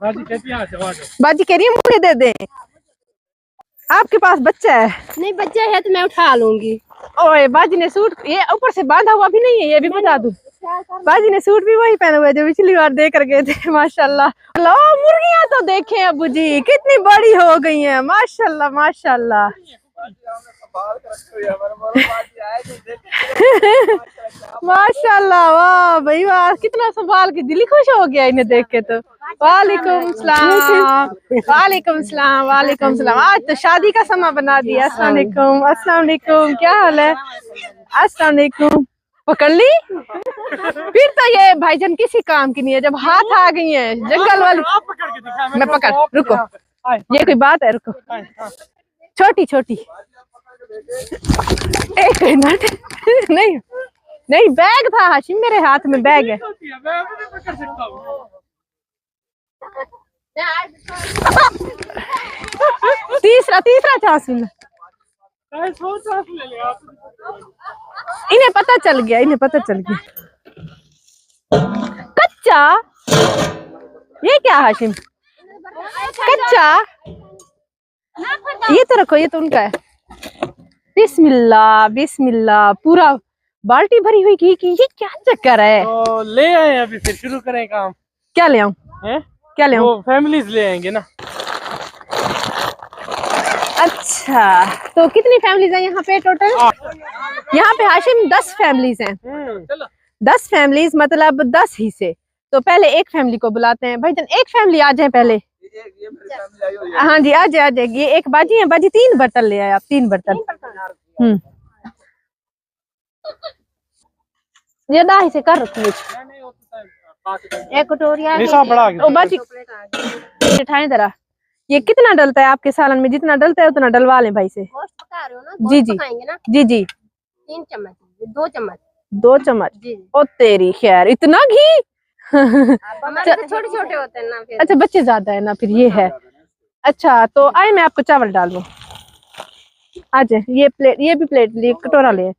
बाजी कहती है बाजी कह रही है मुझे दे दे। आपके पास बच्चा है? नहीं बच्चा है तो मैं उठा लूंगी। ओए बाजी ने सूट ये ऊपर से बांधा हुआ भी नहीं है, ये भी बता दूं। बाजी ने सूट भी वही पहना हुआ है जो पिछली बार दे कर गए थे। माशाल्लाह। लो मुर्गियां तो देखें अबू जी कितनी बड़ी हो गई हैं, माशाल्लाह माशाल्लाह। माशाल्लाह वाह भाई वाह, कितना संभाल के दिल खुश हो गया इन्हें देख के तो। वालेकुम सलाम वालेकुम सलाम वालेकुम सलाम। आज तो शादी का समा बना दिया। अस्सलाम वालेकुम अस्सलाम वालेकुम, क्या हाल है? अस्सलाम वालेकुम। पकड़ ली फिर तो ये भाईजान किसी काम की नहीं है, जब हाथ आ गई है जंगल वाली। मैं पकड़, रुको ये कोई बात है, रुको। छोटी छोटी एक मिनट। नहीं नहीं बैग था हाशिम, मेरे हाथ में बैग है। तीसरा तीसरा चांस मिला। इन्हें पता चल गया, इन्हें पता चल गया। कच्चा ये क्या हाशिम? कच्चा ये तो रखो, ये तो उनका है। बिस्मिल्लाह बिस्मिल्लाह। पूरा बाल्टी भरी हुई घी की, ये क्या चक्कर है? तो ले आए अभी, फिर शुरू करें काम। क्या ले आऊं? क्या ले आऊं? फैमिलीज ले आएंगे ना। अच्छा तो कितनी फैमिलीज हैं यहाँ पे टोटल? यहाँ पे हाशिम 10 फैमिलीज हैं। 10 फैमिलीज मतलब 10 हिस्से। तो पहले एक फैमिली को बुलाते हैं। भाईजान एक फैमिली आ जाए पहले। हाँ जी आ जाए आ जाएगी। एक बाजी है, बाजी 3 बर्तन ले आए आप, 3 बर्तन। ये दाही से कर रखी एक कटोरिया बाजी उठाए जरा। ये कितना डलता है आपके सालन में? जितना डलता है उतना डलवा लें भाई से। जी जी जी जी 3 चम्मच 2 चम्मच 2 चम्मच। ओ तेरी खैर, इतना घी। छोटे छोटे होते हैं ना फिर। अच्छा बच्चे ज्यादा है ना फिर, ये है। अच्छा तो आए मैं आपको चावल डाल दूं। आ जाए, ये प्लेट, ये भी प्लेट लिए, कटोरा ले।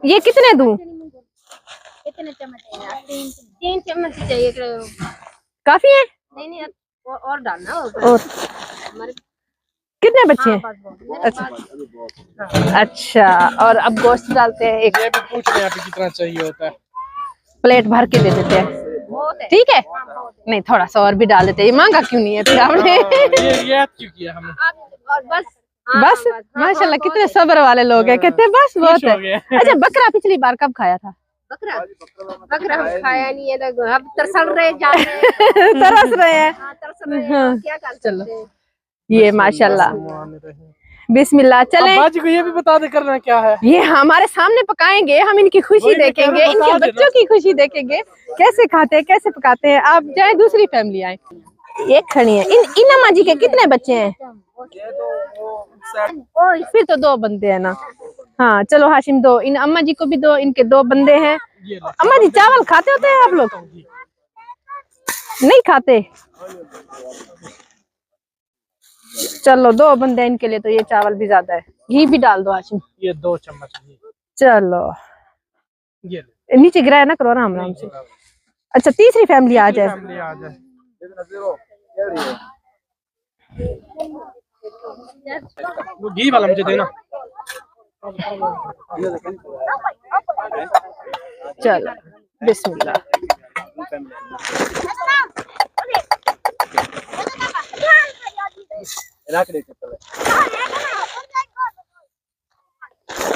ये कितने दूं? कितने चम्मच चाहिए? 3 चम्मच चाहिए। काफी है? नहीं नहीं और डालना। और कितने बच्चे हैं? अच्छा अच्छा। और अब गोश्त डालते हैं एक। ये भी पूछ रहे हैं अभी कितना चाहिए होता है। प्लेट भर के दे देते हैं, ठीक है? नहीं थोड़ा सा और भी डाल देते हैं। ये मांगा क्यों नहीं है फिर आपने? ये क्यों किया हमने? बस बस माशाल्लाह कितने सब्र वाले लोग हैं। कहते हैं बस बहुत है। अच्छा बकरा पिछली बार कब खाया था? बकरा बकरा हम खाया नहीं है तो अब तरसल रहे जा रहे तरस रहे हैं। तरस रहे हैं, क्या कर सकते हैं। ये माशाल्लाह बिस्मिल्लाह। चले बाजी को ये भी बता दे करना क्या है। ये हमारे सामने पकाएंगे, हम इनकी खुशी देखेंगे, इनके बच्चों की खुशी देखेंगे, कैसे खाते हैं कैसे पकाते हैं। आप जाए दूसरी फैमिली आए। एक खड़ी है। इन अम्मा जी के कितने बच्चे हैं? फिर तो 2 बंदे हैं ना। हाँ चलो हाशिम 2, इन अम्मा जी को भी 2, इनके 2 बंदे हैं। अम्मा जी चावल खाते होते हैं आप लोग? नहीं खाते? चलो 2 बंदे इनके लिए तो ये चावल भी ज्यादा है। घी भी डाल दो हाशिम। ये 2 चम्मच घी। चलो ये नीचे गिराया ना करो आराम आराम से। अच्छा तीसरी फैमिली आ जाए। वो घी वाला मुझे देना। चलो बिस्मिल्लाह।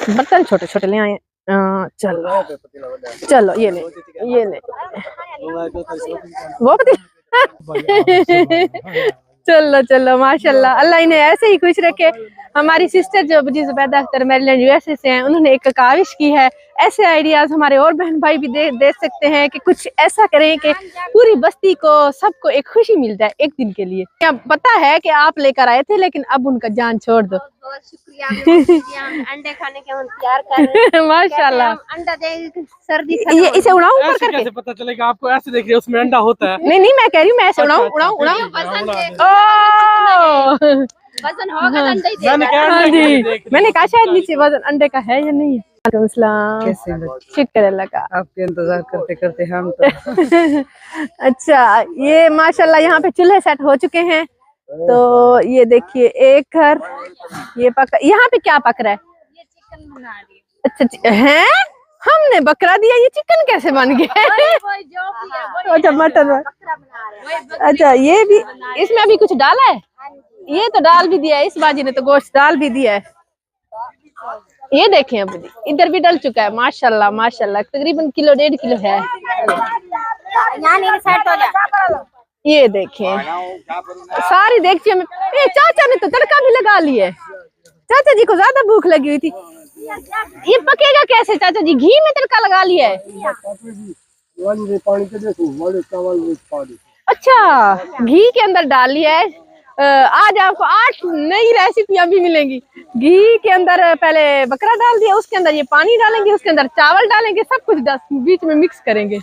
बर्तन छोटे छोटे ले आए। चलो चलो ये ले वो चलो चलो माशाल्लाह। अल्लाह इन्हें ऐसे ही खुश रखे। हमारी सिस्टर जो जी जुबैदा अख्तर मैरीलैंड यूएसए से हैं, उन्होंने एक काविश की है। ऐसे आइडियाज हमारे और बहन भाई भी दे सकते हैं कि कुछ ऐसा करें कि पूरी बस्ती को सबको एक खुशी मिल जाए एक दिन के लिए। क्या पता है कि आप लेकर आए थे लेकिन अब उनका जान छोड़ दो। बहुत शुक्रिया। अंडे खाने के हम तैयार कर रहे हैं। माशाल्लाह। अंडा दे सर्दी ये इसे उड़ाऊं ऊपर करके? कैसे पता चलेगा आपको? ऐसे देख रहे उसमें अंडा होता है। नहीं नहीं मैं कह रही हूँ मैं ऐसे उड़ाऊं वजन होगा हाँ जी। मैंने कहा शायद नीचे वजन अंडे का है या नहीं है। वालेकुम सलाम। कैसे हैं? शुक्र अल्लाह का। आपके इंतजार करते करते हम तो अच्छा, ये माशाल्लाह यहाँ पे चूल्हे सेट हो चुके हैं। तो ये देखिए एक घर ये पक, यहाँ पे क्या पक रहा है? ये चिकन बना रही है। अच्छा है, हमने बकरा दिया, ये चिकन कैसे बन गया? वही जो भी है, वही अच्छा मटन। बकरा बना रहे हैं। अच्छा ये भी, इसमें अभी कुछ डाला है? ये तो डाल भी दिया है, इस बाजी ने तो गोश्त डाल भी दिया है। ये देखें अब इधर भी डल चुका है। माशाल्लाह माशाल्लाह, तकरीबन किलो 1.5 किलो है। यहाँ नहीं सेट हो जा। ये देखें सारी देखिए में। ए, चाचा ने तो तड़का भी लगा लिया है। चाचा जी को ज्यादा भूख लगी हुई थी। ये पकेगा कैसे चाचा जी? घी में तड़का लगा लिया है। अच्छा, घी के अंदर डाल लिया है। आज आपको 8 नई रेसिपियां भी मिलेंगी। घी के अंदर पहले बकरा डाल दिया, उसके अंदर ये पानी डालेंगे, उसके अंदर चावल डालेंगे, सब कुछ बीच में मिक्स करेंगे।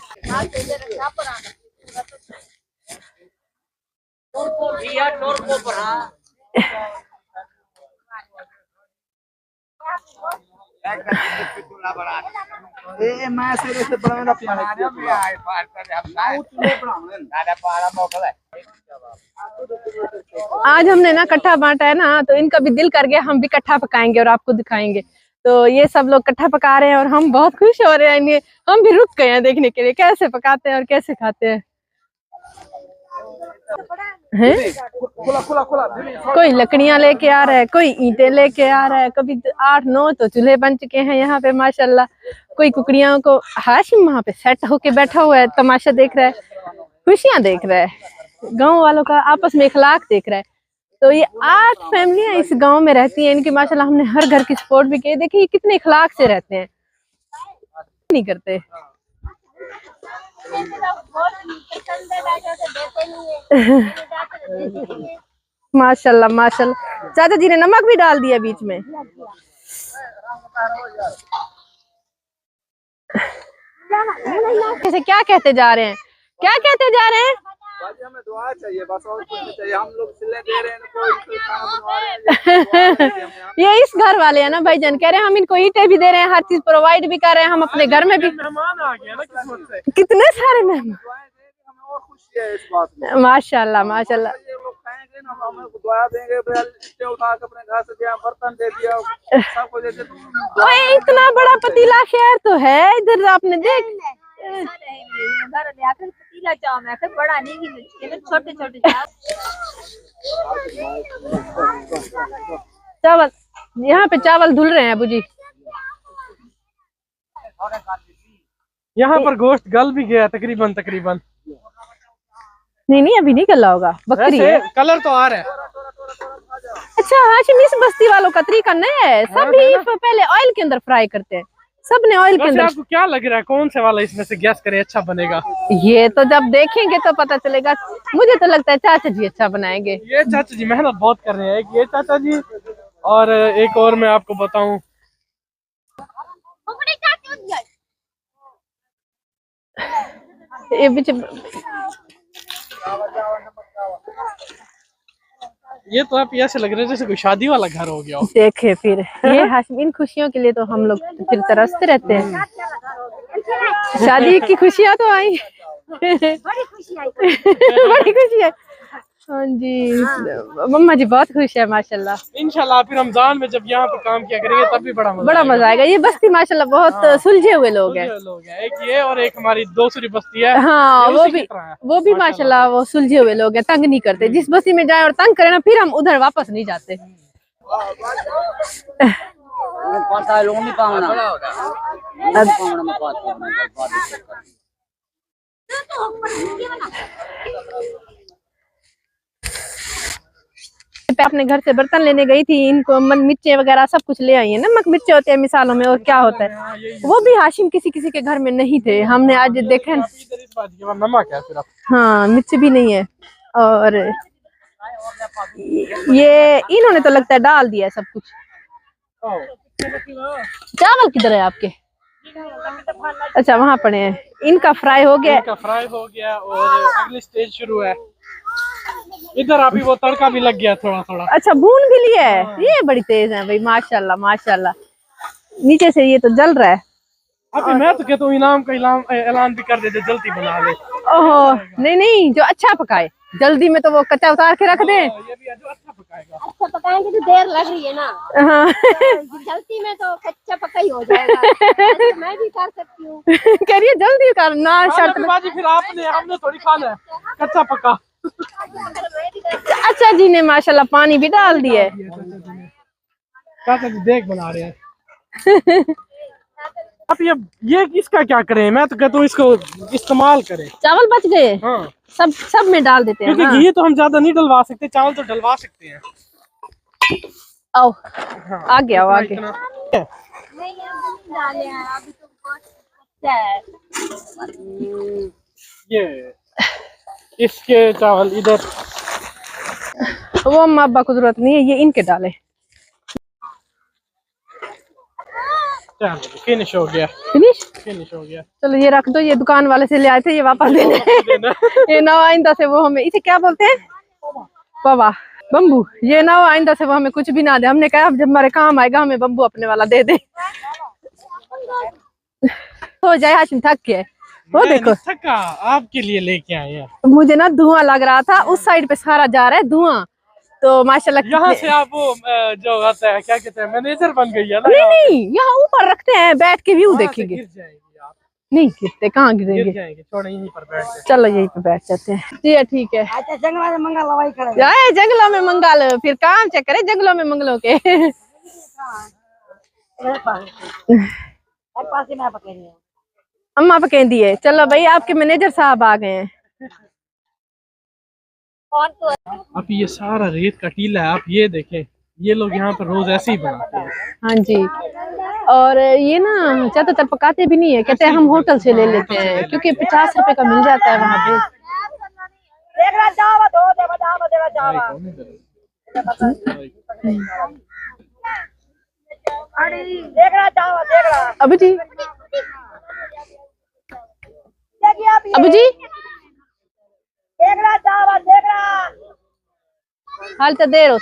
आज हमने ना कट्ठा बांटा है ना, तो इनका भी दिल कर गया हम भी कट्ठा पकाएंगे और आपको दिखाएंगे। तो ये सब लोग कट्ठा पका रहे हैं और हम बहुत खुश हो रहे हैं। हम भी रुक गए हैं देखने के लिए कैसे पकाते हैं और कैसे खाते हैं। कोई लकड़ियां लेके आ रहा है, कोई ईंटें लेके आ रहा है, कभी 8-9 तो चूल्हे बन चुके हैं यहाँ पे माशाल्लाह। कोई कुकड़ियों को, हाशिम वहाँ पे सेट होके बैठा हुआ है, तमाशा देख रहा है, खुशियां देख रहा है, गांव वालों का आपस में इखलाक देख रहा है। तो ये 8 फैमिलियां इस गांव में रहती हैं। इनकी माशाल्लाह हमने हर घर की सपोर्ट भी की। देखिए ये कितने इखलाक से रहते हैं, नहीं करते। माशाल्लाह माशाल्लाह। चाचा जी ने नमक भी डाल दिया बीच में। कैसे क्या कहते जा रहे हैं? क्या कहते जा रहे हैं? हमें दुआ चाहिए बस, और कुछ नहीं चाहिए। हम लोग सिले दे रहे हैं इनको, खाना बनवा रहे हैं। ये इस घर वाले हैं ना भाईजान, कह रहे हैं हम इनको ईंटें भी दे रहे हैं, हर चीज प्रोवाइड भी कर रहे हैं, हम अपने घर में भी। मेहमान आ गया ना किस्मत से। कितने सारे मेहमान, हमें और खुशी है इस बात में। माशाल्लाह माशाल्लाह। ये लोग खाएंगे ना, हम हमें दुआ देंगे, उठा के अपने घर से दिया, बर्तन दे दिया, सब कुछ दे दिया। ओए इतना बड़ा पतीला खैर तो है इधर, आपने देख पतीला चाव में बड़ा नहीं, छोटे छोटे चावल, यहाँ पे चावल धुल रहे हैं अबू जी। यहाँ पर गोश्त गल भी गया तकरीबन तकरीबन। नहीं अभी नहीं गला होगा, बकरी है। कलर तो आ रहा है। अच्छा हाशिम, इस बस्ती वालों का तरीका नया है, सभी पहले ऑयल के अंदर फ्राई करते हैं, सबने ऑयल के अंदर। आपको क्या लग रहा है कौन से वाला इसमें से गैस करे अच्छा बनेगा? ये तो जब देखेंगे तो पता चलेगा। मुझे तो लगता है चाचा जी अच्छा बनाएंगे। ये चाचा जी मेहनत बहुत कर रहे हैं, ये चाचा जी और एक और मैं आपको बताऊं, ये बीच ये तो आप ऐसे लग रहे हैं जैसे कोई शादी वाला घर हो गया हो। देखे फिर ये हाशिम, इन खुशियों के लिए तो हम लोग फिर तरसते रहते हैं। शादी की खुशियां तो आई, बड़ी खुशी आई। बड़ी खुशी है। हाँ जी, मम्मा जी बहुत खुश है माशाल्लाह। इंशाल्लाह फिर रमजान में जब यहाँ पे काम किया करेंगे तब भी बड़ा मजा आएगा। ये बस्ती माशाल्लाह बहुत सुलझे हुए लोग हैं। एक ये और एक हमारी दूसरी बस्ती है। हाँ ये उसी की तरह है। वो भी माशाल्लाह वो सुलझे हुए लोग हैं, तंग नहीं करते। जिस बस्ती में जाए और तंग करे ना, फिर हम उधर वापस नहीं जाते। अपने घर से बर्तन लेने गई थी, इनको मिर्चें वगैरह सब कुछ ले आई है। नमक मिर्चे होते हैं मिसालों में, और क्या होता है, वो भी हाशिम किसी किसी के घर में नहीं थे। हमने आज देखे नमक है सिर्फ, हाँ मिर्च भी नहीं है। और ये इन्होंने तो लगता है डाल दिया सब कुछ। चावल किधर है आपके? अच्छा वहाँ पड़े हैं। इनका फ्राई हो गया, और अगली स्टेज शुरू है। इधर अभी वो तड़का भी लग गया थोड़ा थोड़ा। अच्छा भून भी लिया है। ये बड़ी तेज है भाई, माशाल्लाह माशाल्लाह। नीचे से ये तो जल रहा है। अभी मैं तो कहता हूँ इनाम का ऐलान भी कर देते, जल्दी बना ले। ओहो नहीं नहीं, जो अच्छा पकाए। जल्दी में तो वो कच्चा उतार के रख दे। ये भी है जो अच्छा पकाएगा। अच्छा पकाएंगे तो देर लग रही है ना। हाँ जल्दी में तो कच्चा पका ही हो जाएगा। ऐसे मैं भी कर सकती हूँ। करिए जल्दी करना शर्त। बाजी फिर आपने हमने थोड़ी खाना है कच्चा पका। अच्छा जी ने माशाल्लाह पानी भी डाल दिया है। चाचा जी देख बना रहे हैं। अब ये किसका क्या करें? मैं तो कहता हूँ इसको इस्तेमाल करें। चावल बच गए। हाँ सब में डाल देते हैं क्योंकि घी तो हम ज्यादा नहीं डलवा सकते, चावल तो डलवा सकते हैं। आओ हाँ, आ गया आ गया। नहीं अभी डाले हैं, अभी तो बहुत अच्छा है। ये इसके चावल इधर वो अम्मा अब्बा को जरूरत नहीं है, ये इनके डाले। फिनिश हो गया। फिनिश हो गया। चलो ये रख दो, ये दुकान वाले से ले आए थे, ये वापस देना। ये ना आइंदा से वो हमें इसे क्या बोलते हैं, पवा बम्बू। ये ना आइंदा से वो हमें कुछ भी ना दे। हमने कहा अब जब हमारे काम आएगा हमें बम्बू अपने वाला दे दे। हो जाए हाशिम थक के। वो देखो थका आपके लिए लेके आए हैं। मुझे ना धुआं लग रहा था, उस साइड पे सारा जा रहा है धुआं। तो माशाल्लाह यहाँ से आप वो जो आता है क्या कहते हैं, मैनेजर बन गई है ना। नहीं यहाँ ऊपर रखते हैं, बैठ के व्यू वहाँ से देखेंगे। गिर जाएंगे आप। नहीं गिरते, कहाँ गिरेंगे। गिर जाएंगे, छोड़ो यहीं पर बैठ जाए। चलो यहीं पे बैठ जाते हैं। जी ठीक है। अच्छा जंगल में मंगल लवाई करे जाए जंगलों में मंगल, फिर काम चेक करे जंगलों में मंगलों के। पास में पकड़ अम्मा पकेंदी है। चलो भाई आपके मैनेजर साहब आ गए हैं। अब ये सारा रेत का टीला है, आप ये देखें, ये लोग यहाँ पर रोज ऐसे ही बनाते हैं। हाँ जी, और ये ना ज्यादातर पकाते भी नहीं है, कहते हैं हम होटल से ले लेते हैं क्योंकि 50 रुपए का मिल जाता है वहाँ पे। अबू जी, अबू जी हाल तो देर हो,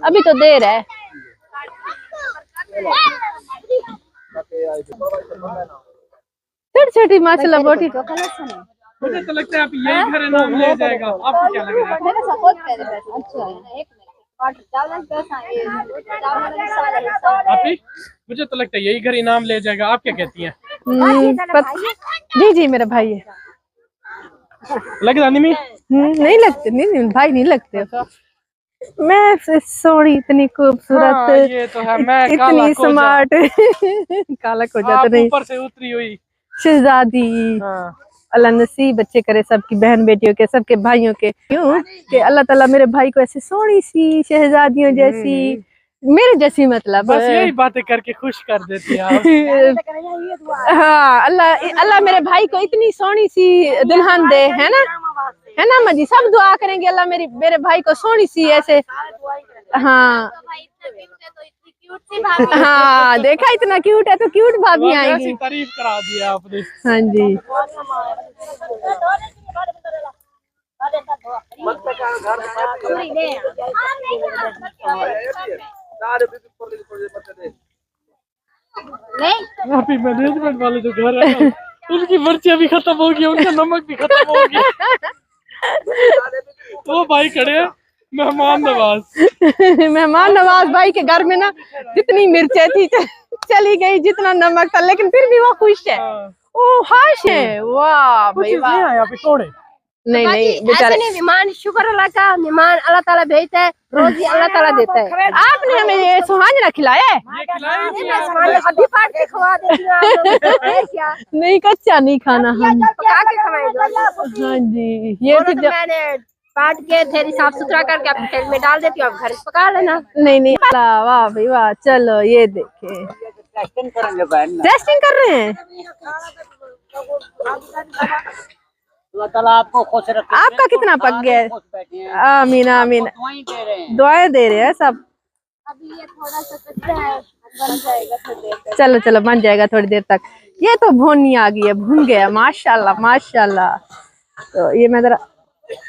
अभी तो देर है। छोटी छोटी माशाल्लाह बोटी। मुझे तो लगता है आप यही घर नाम ले जाएगा। आपको क्या लग रहा है? मुझे तो लगता है यही घर इनाम ले जाएगा। आप क्या कहती हैं? जी जी मेरा भाई है। लग रहा नहीं? नहीं लगते, नहीं भाई नहीं लगते। मैं सोनी इतनी खूबसूरत। हाँ, ये तो है। मैं इतनी स्मार्ट। काला को जाता नहीं, ऊपर से उतरी हुई शहजादी। हाँ। अल्लाह नसीब अच्छे करे सबकी बहन बेटियों के, सबके भाइयों के। क्यों कि अल्लाह ताला मेरे भाई को ऐसे सोनी सी शहजादियों जैसी, मेरे जैसी मतलब बस यही बातें करके खुश कर देती है आप। हाँ अल्लाह मेरे भाई को इतनी सोनी सी दुल्हन दे, है ना मजी। सब दुआ करेंगे अल्लाह मेरे भाई को सोनी सी ऐसे। हाँ हाँ देखा इतना क्यूट है तो क्यूट भाभी आएंगी। तारीफ करा दिया आपने। हाँ जी अभी मैनेजमेंट वाले जो घर है ना, उनकी मिर्ची भी खत्म हो गई, उनका नमक भी खत्म हो गया। वो भाई खड़े हैं मेहमान नवाज। मेहमान नवाज भाई के घर में ना जितनी मिर्चें थी चली गई, जितना नमक था, लेकिन फिर भी वो खुश है। ओ हाश है, वाह भाई वाह। यहाँ पे तोड़े नहीं बेचारे मेहमान, शुक्र अल्लाह का, मेहमान अल्लाह ताला भेजता है, रोजी अल्लाह ताला देता है। आपने हमें ये सुहाजना खिलाया है? अभी पाट के खवा देती हूँ। क्या नहीं कच्चा नहीं खाना हम। पका के खवाएगा। हाँ जी ये तो मैंने काट के थैली साफ सुथरा करके अपने थैली में डाल देती हूँ, आप घर से पका लेना। नहीं वाह भाई वाह। चलो ये देखे टेस्टिंग करेंगे बहन। टेस्टिंग कर रहे हैं। अल्लाह ताला आपको खुश रखे। आपका कितना पक गया है? आमीन आमीन। दुआएं दे रहे हैं सब। अभी ये थोड़ा सा कच्चा है, बन जाएगा थोड़ी देर तक। चलो बन जाएगा थोड़ी देर तक। ये तो भुनी आ गई है, भुन गया माशाल्लाह माशाल्लाह। तो ये मैं जरा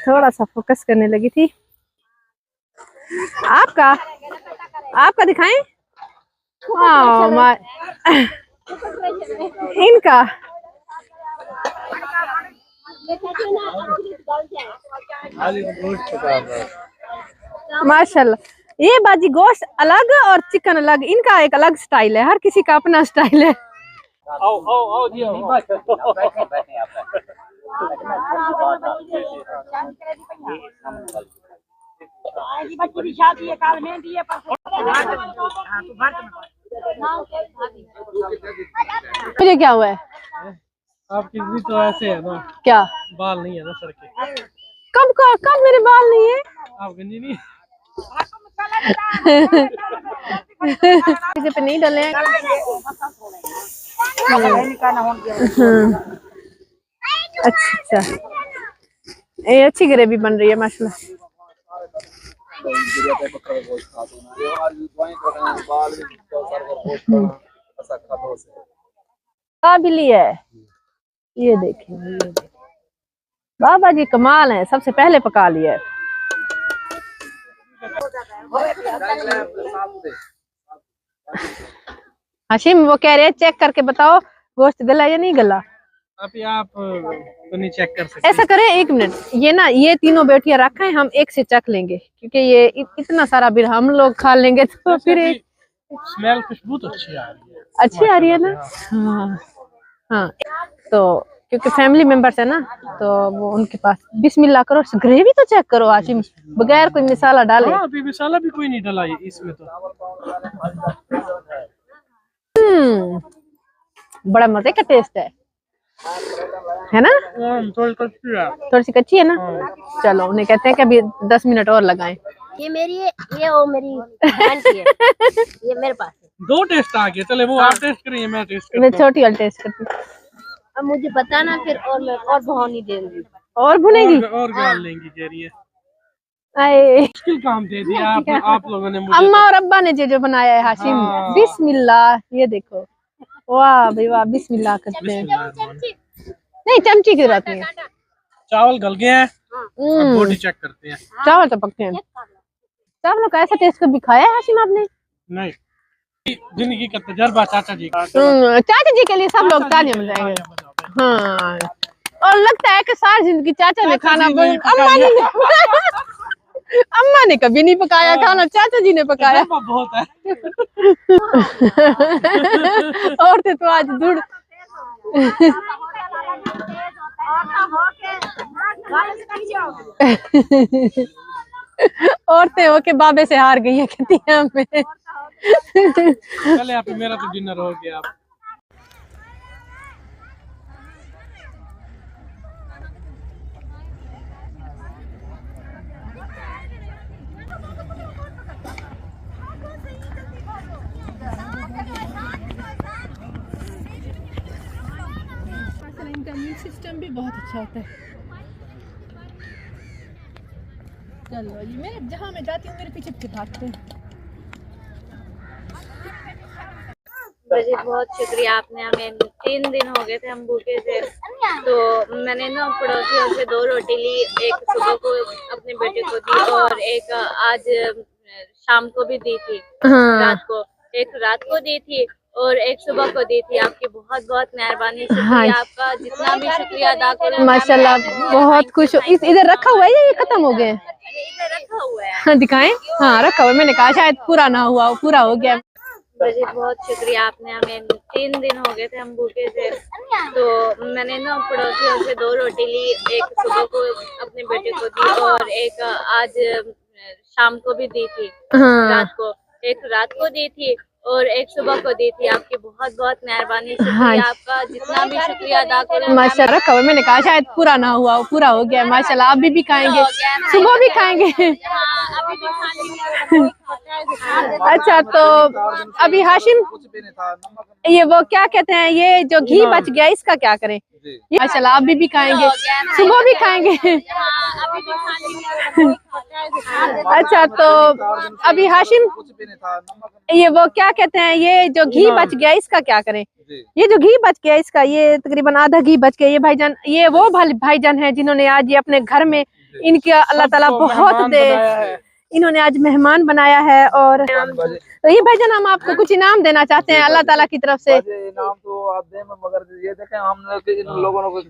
थोड़ा सा फोकस करने लगी थी। आपका दिखाएं? वाह इनका माशाल्लाह, ये बाजी गोश्त अलग और चिकन अलग, इनका एक अलग स्टाइल है, हर किसी का अपना स्टाइल है। आओ आओ आओ जी आओ। बच्ची की शादी है, काल मेहंदी है, मुझे क्या हुआ है? आपकी भी तो ऐसे है ना, क्या बाल नहीं है ना सर के। कब मेरे बाल नहीं है? आप गंजी नहीं पे नहीं डले हैं। अच्छा, ये अच्छी ग्रेवी बन रही है माशाल्लाह। काबिली है, ये देखिए बाबा जी कमाल है, सबसे पहले पका लिया है। हाशिम वो कह रहे हैं चेक करके बताओ गोश्त गला या नहीं गला। अभी आप तो नहीं चेक कर सकते। ऐसा करें, 1 मिनट, ये ना ये तीनों बेटियां रखें, हम एक से चख लेंगे, क्योंकि ये इतना सारा बिल हम लोग खा लेंगे तो फिर स्मेल खुशबू तो अच्छी आ रही है। अच्छी आ रही है ना। हाँ हाँ, तो क्योंकि फैमिली मेंबर्स है ना, तो वो उनके पास बिस्मिल्लाह करो, ग्रेवी तो चेक करो हाशिम, बगैर कोई मसाला डाले। हाँ, अभी मसाला भी कोई नहीं डाला इसमें तो। बड़ा मजे का टेस्ट है ना। थोड़ी सी कच्ची है ना। चलो उन्हें कहते हैं कि अभी 10 मिनट और लगाएं। ये मेरी है, ये वो मेरी बहन की है, ये मेरे पास है। 2 टेस्ट आ गए, चले वो आप टेस्ट करिए, मैं टेस्ट करता मैं छोटी वाली टेस्ट करती हूँ। अब मुझे बताना फिर, और मैं और भगोनी दे दूंगी। और भुनेगी और गाल लेंगी कह रही है। आए मुश्किल काम दे दिया आप लोगों ने मुझे। अम्मा और अब्बा ने जो बनाया है हाशिम। हाँ। बिस्मिल्लाह, ये देखो, वाह भाई वाह, बिस्मिल्लाह करते हैं। नहीं, चमची की जरूरत नहीं है। चावल गल गए हैं, अब बोटी चेक करते हैं। चावल तो पकते हैं। चावलों का ऐसा टेस्ट कभी खाया है हाशिम आपने? नहीं, जिंदगी का तजर्बा चाचा जी का। चाचा जी के लिए सब लोग तालियां बजाएंगे। हाँ, और लगता है कि सारी जिंदगी चाचा ने खाना अम्मा ने कभी नहीं पकाया खाना, चाचा जी ने पकाया। बहुत है। औरतें तो आज दूर औरतें होके बाबे से हार गई है कहती हैं हमें। चले आप, मेरा तो डिनर हो गया। आप इनका मीट सिस्टम भी बहुत अच्छा होता है। चलो जी, मैं जहाँ मैं जाती हूँ मेरे पीछे पीछे भागते हैं। जी बहुत शुक्रिया, आपने हमें 3 दिन हो गए थे हम भूखे थे, तो मैंने ना पड़ोसियों से 2 रोटी ली, एक सुबह को अपने बेटे को दी और एक आज शाम को भी दी थी। रात को एक रात को दी थी और एक सुबह को दी थी। आपकी बहुत बहुत मेहरबानी, शुक्रिया आपका, जितना भी शुक्रिया अदा करो। माशाल्लाह बहुत खुश हो। इधर रखा हुआ है या ये खत्म हो गए? इधर रखा हुआ है। हाँ दिखाएं। हाँ रखा हुआ है, मैंने कहा शायद पूरा ना हुआ हो, पूरा हो गया। जी बहुत शुक्रिया, आपने हमें 3 दिन हो गए थे हम भूखे थे, तो मैंने ना पड़ोसियों से 2 रोटी ली, एक सुबह को अपने बेटे को दी और एक आज शाम को भी दी थी। रात को एक रात को दी थी और एक सुबह को दी थी। आपकी बहुत बहुत मेहरबानी, शुक्रिया आपका, जितना भी शुक्रिया अदा करो। माशाल्लाह रखा हुआ, मैंने कहा शायद पूरा ना हुआ हो, पूरा हो गया। माशाल्लाह अभी भी खाएंगे, सुबह भी खाएंगे। अभी भी खाने। अच्छा तो अभी हाशिम, ये वो क्या कहते हैं, ये जो घी बच गया इसका क्या करें? माशाल्लाह अभी भी खाएंगे, सुबह भी खाएंगे। अच्छा तो अभी हाशिम, ये वो क्या कहते हैं, ये जो घी बच गया इसका क्या करें? ये जो घी बच गया इसका, ये तकरीबन आधा घी बच गया। ये भाईजान, ये वो भाईजान है जिन्होंने आज ये अपने घर में, इनके अल्लाह ताला बहुत दे, इन्होंने आज मेहमान बनाया है। और तो ये भाईजान हम आपको कुछ इनाम देना चाहते हैं अल्लाह ताला की तरफ से। इनाम तो आप दे, मगर ये देखें हमने इन लोगों को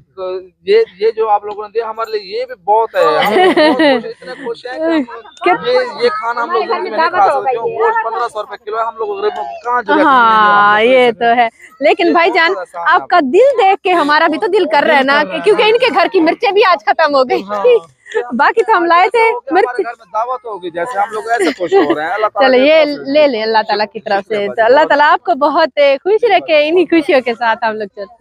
ये जो आप लोगों ने दिया हमारे लिए ये भी बहुत है। हम बहुत इतने खुश हैं कि ये खाना हम लोग जिंदगी में नहीं खा सकते। गोश्त 1500 रुपए किलो है, हम लोग गरीबों को कहाँ जगह। हाँ ये तो है, लेकिन भाईजान आपका दिल देख के हमारा भी तो दिल कर रहा है ना, क्योंकि इनके घर की मिर्चें भी आज खत्म हो गई। बाकी तो हम लाए थे मिर्च। घर में दावत होगी, जैसे हम लोग ऐसे खुश हो रहे हैं। अल्लाह ताला चलो ये ले लें अल्लाह ताला की तरफ से। तो अल्लाह ताला आपको बहुत खुश रखे, इन्हीं खुशियों के साथ हम लोग चलते हैं।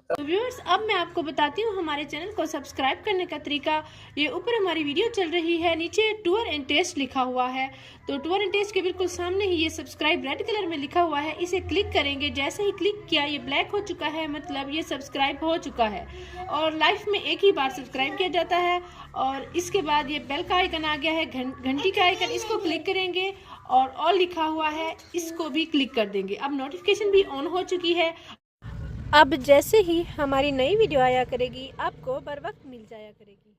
तो व्यूअर्स, अब मैं आपको बताती हूँ हमारे चैनल को सब्सक्राइब करने का तरीका। ये ऊपर हमारी वीडियो चल रही है, नीचे टूर एंड टेस्ट लिखा हुआ है। तो टूर एंड टेस्ट के बिल्कुल सामने ही ये सब्सक्राइब रेड कलर में लिखा हुआ है, इसे क्लिक करेंगे। जैसे ही क्लिक किया ये ब्लैक हो चुका है, मतलब ये सब्सक्राइब हो चुका है। और लाइफ में एक ही बार सब्सक्राइब किया जाता है। और इसके बाद ये बेल का आइकन आ गया है, घंटी का आइकन, इसको क्लिक करेंगे और ऑल लिखा हुआ है, इसको भी क्लिक कर देंगे। अब नोटिफिकेशन भी ऑन हो चुकी है। अब जैसे ही हमारी नई वीडियो आया करेगी आपको बर वक्त मिल जाया करेगी।